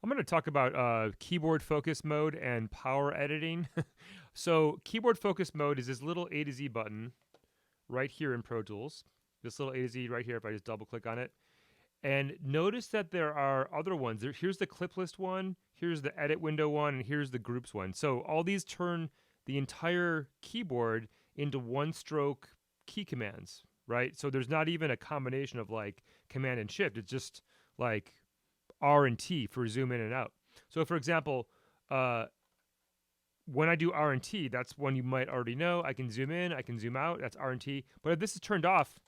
I'm going to talk about keyboard focus mode and power editing. So keyboard focus mode is this little A to Z button right here in Pro Tools. This little A to Z right here, if I just double click on it. And notice that there are other ones. Here's the clip list one, here's the edit window one, and here's the groups one. So all these turn the entire keyboard into one stroke key commands, right? So there's not even a combination of like command and shift. It's just like R and T for zoom in and out. So for example, when I do R and T, that's one you might already know. I can zoom in, I can zoom out. That's R and T. But if this is turned off,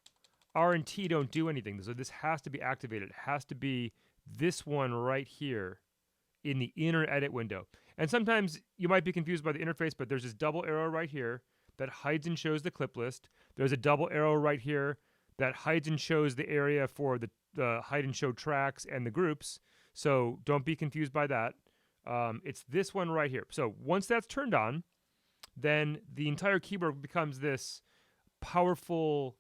R and T don't do anything. So this has to be activated. It has to be this one right here in the inner edit window. And sometimes you might be confused by the interface, but there's this double arrow right here that hides and shows the clip list. There's a double arrow right here that hides and shows the area for the hide and show tracks and the groups. So don't be confused by that. It's this one right here. So once that's turned on, then the entire keyboard becomes this powerful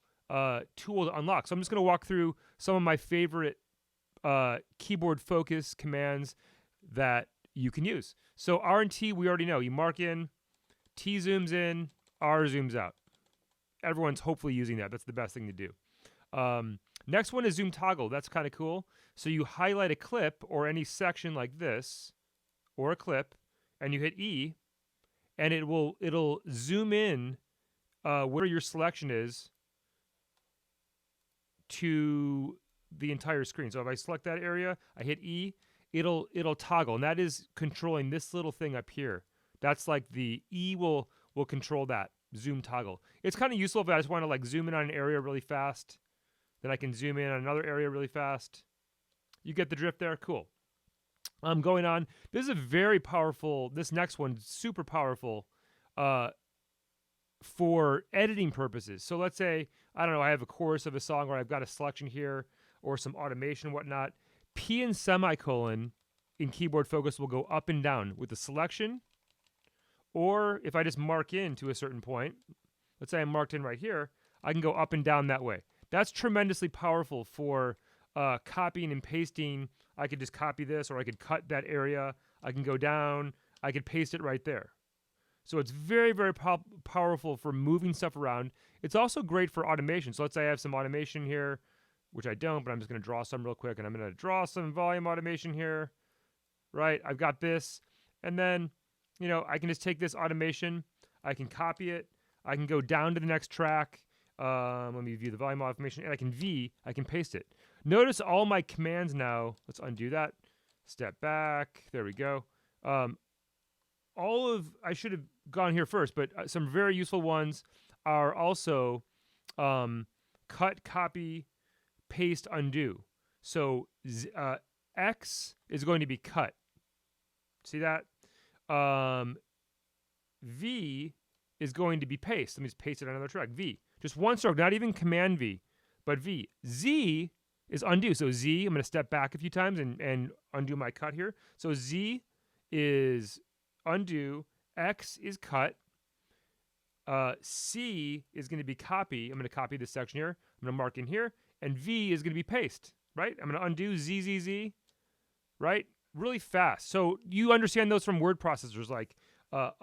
tool to unlock. So I'm just going to walk through some of my favorite keyboard focus commands that you can use. So R and T, we already know. You mark in, T zooms in, R zooms out. Everyone's hopefully using that. That's the best thing to do. Next one is zoom toggle. That's kind of cool. So you highlight a clip or any section like this, or a clip, and you hit E, and it'll zoom in where your selection is to the entire screen. So if I select that area, I hit E, it'll toggle, and that is controlling this little thing up here. That's like the E will control that zoom toggle. It's kind of useful if I just want to like zoom in on an area really fast. Then I can zoom in on another area really fast. You get the drift there? Cool. Going on. This is a very powerful, this next one, super powerful for editing purposes. So let's say, I don't know, I have a chorus of a song or I've got a selection here or some automation and whatnot. P and semicolon in Keyboard Focus will go up and down with the selection. Or if I just mark in to a certain point, let's say I'm marked in right here, I can go up and down that way. That's tremendously powerful for copying and pasting. I could just copy this, or I could cut that area. I can go down. I could paste it right there. So it's very, very powerful for moving stuff around. It's also great for automation. So let's say I have some automation here, which I don't, but I'm just going to draw some real quick. And I'm going to draw some volume automation here, right? I've got this. And then, you know, I can just take this automation. I can copy it. I can go down to the next track. Let me view the volume automation, and I can paste it. Notice all my commands now. Let's undo that. Step back. There we go. I should have gone here first, but some very useful ones are also cut, copy, paste, undo. So X is going to be cut. See that? V is going to be paste. Let me just paste it on another track. V. Just one stroke, not even Command V, but V. Z is undo. So Z, I'm going to step back a few times and undo my cut here. So Z is undo. X is cut. C is going to be copy. I'm going to copy this section here. I'm going to mark in here. And V is going to be paste, right? I'm going to undo Z, Z, Z, right? Really fast. So you understand those from word processors like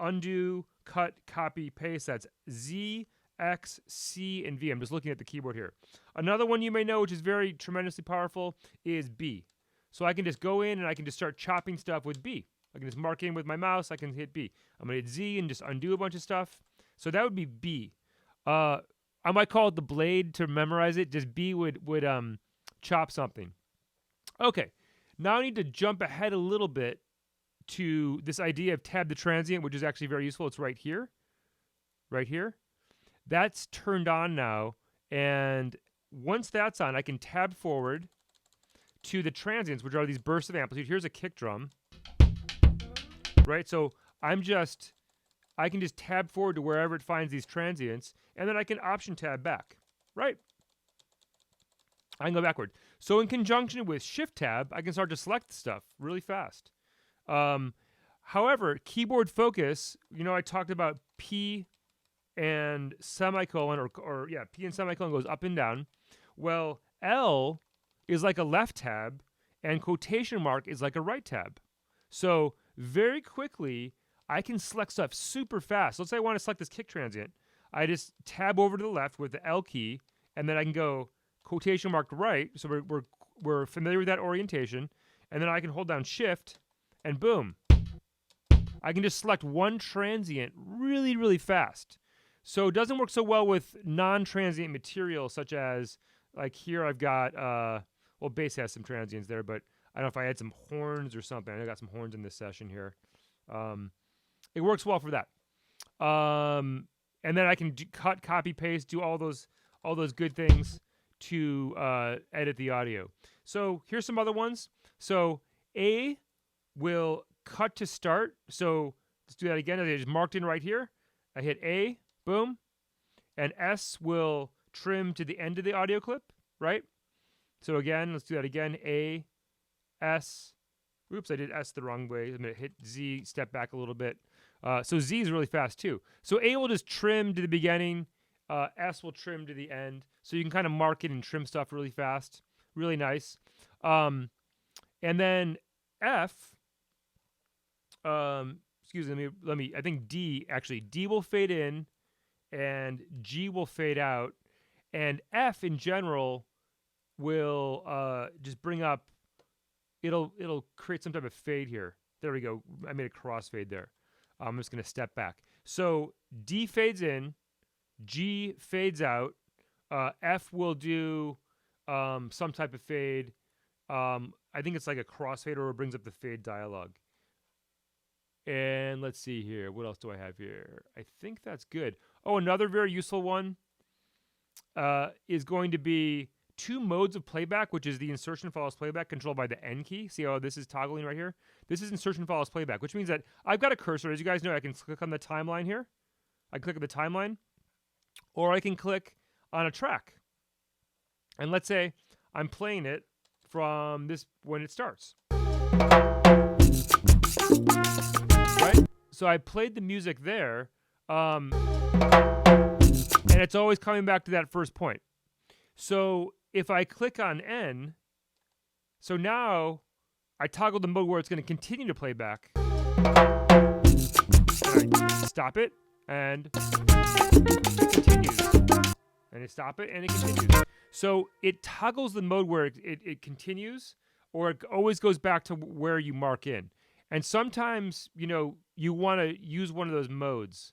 undo, cut, copy, paste. That's Z, X, C, and V. I'm just looking at the keyboard here. Another one you may know, which is very tremendously powerful, is B. So I can just go in and I can just start chopping stuff with B. I can just mark in with my mouse. I can hit B. I'm going to hit Z and just undo a bunch of stuff. So that would be B. I might call it the blade to memorize it. Just B would chop something. Okay. Now I need to jump ahead a little bit to this idea of tab the transient, which is actually very useful. It's right here. Right here. That's turned on now, and once that's on, I can tab forward to the transients, which are these bursts of amplitude. Here's a kick drum, right? So I can just tab forward to wherever it finds these transients, and then I can option tab back, right? I can go backward. So in conjunction with shift tab, I can start to select stuff really fast. However, keyboard focus, you know, I talked about P and semicolon, P and semicolon goes up and down. Well, L is like a left tab, and quotation mark is like a right tab. So very quickly, I can select stuff super fast. Let's say I want to select this kick transient. I just tab over to the left with the L key, and then I can go quotation mark right. So we're familiar with that orientation. And then I can hold down Shift, and boom. I can just select one transient really, really fast. So it doesn't work so well with non-transient material, such as, like here I've got, well, bass has some transients there, but I don't know if I had some horns or something. I got some horns in this session here. It works well for that. And then I can cut, copy, paste, do all those good things to edit the audio. So here's some other ones. So A will cut to start. So let's do that again. I just marked in right here. I hit A, boom. And S will trim to the end of the audio clip, right? So again, let's do that again. A, S. Oops, I did S the wrong way. I'm going to hit Z, step back a little bit. So Z is really fast too. So A will just trim to the beginning. S will trim to the end. So you can kind of mark it and trim stuff really fast. Really nice. And then F, excuse me, I think D will fade in and G will fade out. And F in general will just bring up, it'll create some type of fade here. There we go. I made a crossfade there. I'm just going to step back. So D fades in, G fades out, F will do some type of fade. I think it's like a crossfade, or it brings up the fade dialog. And let's see here. What else do I have here? I think that's good. Oh, another very useful one is going to be two modes of playback, which is the insertion follows playback controlled by the N key. See how this is toggling right here? This is insertion follows playback, which means that I've got a cursor. As you guys know, I can click on the timeline here. I can click on the timeline, or I can click on a track. And let's say I'm playing it from this when it starts. Right? So I played the music there, and it's always coming back to that first point. So if I click on N, so now I toggle the mode where it's going to continue to play back. And I stop it, and it continues. And I stop it, and it continues. So it toggles the mode where it continues, or it always goes back to where you mark in. And sometimes, you want to use one of those modes.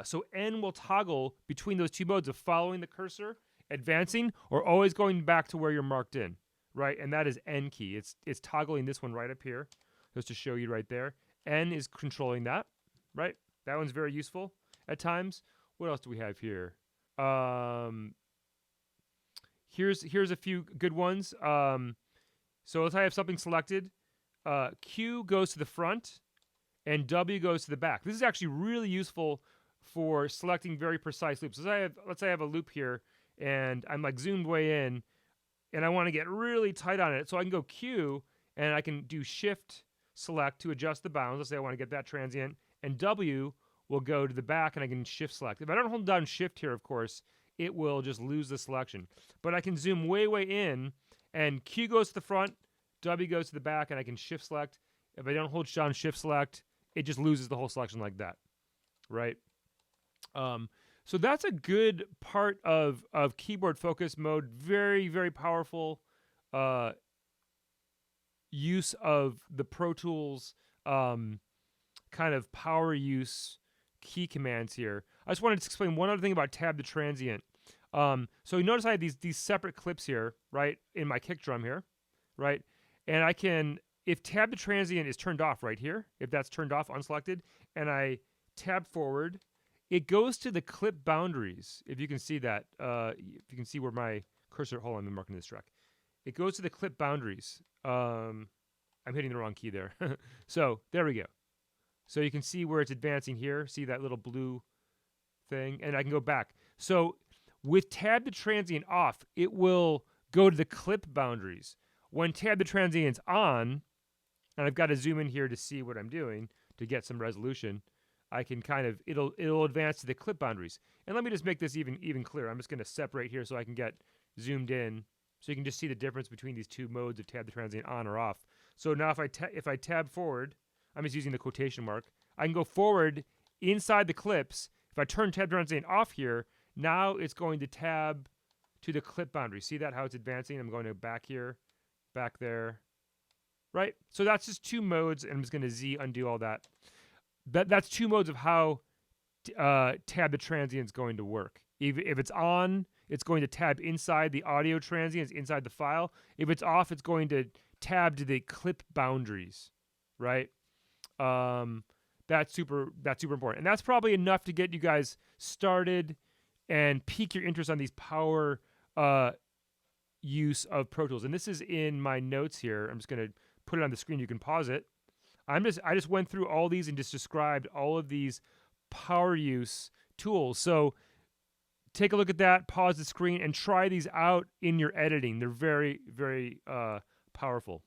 So N will toggle between those two modes of following the cursor, advancing, or always going back to where you're marked in, right? And that is N key. It's toggling this one right up here, just to show you right there. N is controlling that, right? That one's very useful at times. What else do we have here? Here's a few good ones. So let's say I have something selected. Q goes to the front, and W goes to the back. This is actually really useful for selecting very precise loops. Let's say I have a loop here, and I'm like zoomed way in, and I want to get really tight on it. So I can go Q, and I can do Shift select to adjust the bounds. Let's say I want to get that transient, and W will go to the back, and I can Shift select. If I don't hold down Shift here, of course, it will just lose the selection. But I can zoom way, way in, and Q goes to the front, W goes to the back, and I can Shift select. If I don't hold down Shift select, it just loses the whole selection like that, right? So that's a good part of keyboard focus mode. Very, very powerful use of the Pro Tools kind of power use key commands here. I just wanted to explain one other thing about tab to transient. So you notice I have these separate clips here, right, in my kick drum here, right? And I can, if tab to transient is turned off right here, if that's turned off, unselected, and I tab forward, it goes to the clip boundaries. If you can see that, if you can see where my cursor, hold on, I'm marking this track. It goes to the clip boundaries. I'm hitting the wrong key there. So there we go. So you can see where it's advancing here. See that little blue thing? And I can go back. So with tab to transient off, it will go to the clip boundaries. When tab to transient's on, and I've got to zoom in here to see what I'm doing to get some resolution, I can kind of, it'll advance to the clip boundaries. And let me just make this even clearer. I'm just going to separate here so I can get zoomed in So you can just see the difference between these two modes of tab the transient on or off. So now if I tab forward, I'm just using the quotation mark, I can go forward inside the clips. If I turn tab transient off here, now it's going to tab to the clip boundary. See that, how it's advancing? I'm going to back here, back there, right? So that's just two modes, and I'm just going to Z undo all that. That's two modes of how tab the transient is going to work. If it's on, it's going to tab inside the audio transients, inside the file. If it's off, it's going to tab to the clip boundaries, right? That's super important. And that's probably enough to get you guys started and pique your interest on these power use of Pro Tools. And this is in my notes here. I'm just going to put it on the screen. You can pause it. I just went through all these and just described all of these power use tools. So take a look at that, pause the screen, and try these out in your editing. They're very, very powerful.